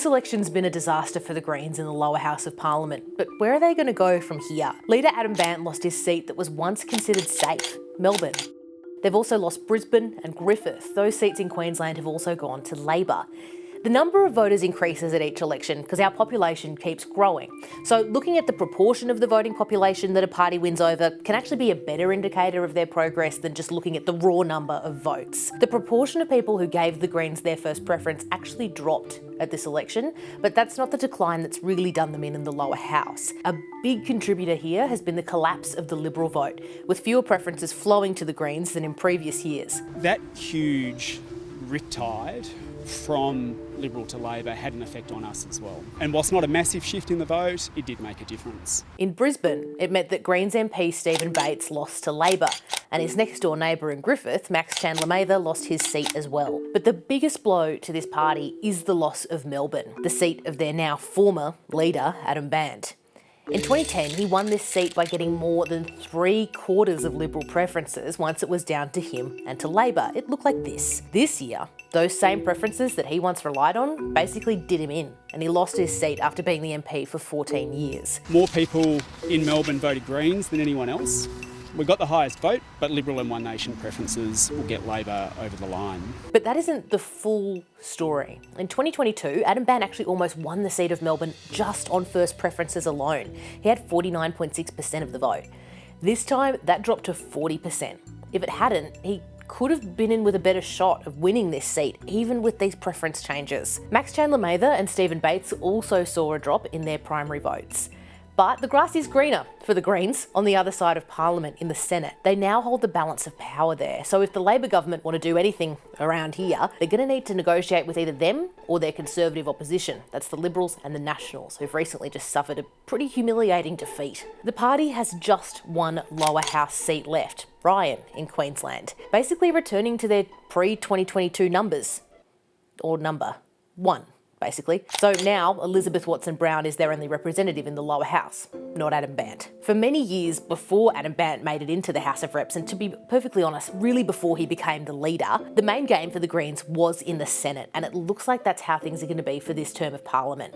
This election's been a disaster for the Greens in the lower house of Parliament, but where are they going to go from here? Leader Adam Bandt lost his seat that was once considered safe, Melbourne. They've also lost Brisbane and Griffith. Those seats in Queensland have also gone to Labor. The number of voters increases at each election because our population keeps growing. So looking at the proportion of the voting population that a party wins over can actually be a better indicator of their progress than just looking at the raw number of votes. The proportion of people who gave the Greens their first preference actually dropped at this election, but that's not the decline that's really done them in the lower house. A big contributor here has been the collapse of the Liberal vote, with fewer preferences flowing to the Greens than in previous years. That huge riptide from Liberal to Labor had an effect on us as well. And whilst not a massive shift in the vote, it did make a difference. In Brisbane, it meant that Greens MP Stephen Bates lost to Labor, and his next door neighbour in Griffith, Max Chandler-Mather, lost his seat as well. But the biggest blow to this party is the loss of Melbourne, the seat of their now former leader, Adam Bandt. In 2010, he won this seat by getting more than 3/4 of Liberal preferences once it was down to him and to Labor. It looked like this. This year, those same preferences that he once relied on basically did him in, and he lost his seat after being the MP for 14 years. More people in Melbourne voted Greens than anyone else. We got the highest vote, but Liberal and One Nation preferences will get Labor over the line. But that isn't the full story. In 2022, Adam Bandt actually almost won the seat of Melbourne just on first preferences alone. He had 49.6% of the vote. This time, that dropped to 40%. If it hadn't, he could have been in with a better shot of winning this seat, even with these preference changes. Max Chandler-Mather and Stephen Bates also saw a drop in their primary votes. But the grass is greener for the Greens on the other side of Parliament in the Senate. They now hold the balance of power there. So if the Labor government want to do anything around here, they're going to need to negotiate with either them or their Conservative opposition. That's the Liberals and the Nationals, who've recently just suffered a pretty humiliating defeat. The party has just one lower house seat left, Ryan in Queensland, basically returning to their pre-2022 numbers, or number 1. Basically. So now Elizabeth Watson-Brown is their only representative in the lower house, not Adam Bandt. For many years before Adam Bandt made it into the House of Reps, and to be perfectly honest, really before he became the leader, the main game for the Greens was in the Senate, and it looks like that's how things are going to be for this term of Parliament.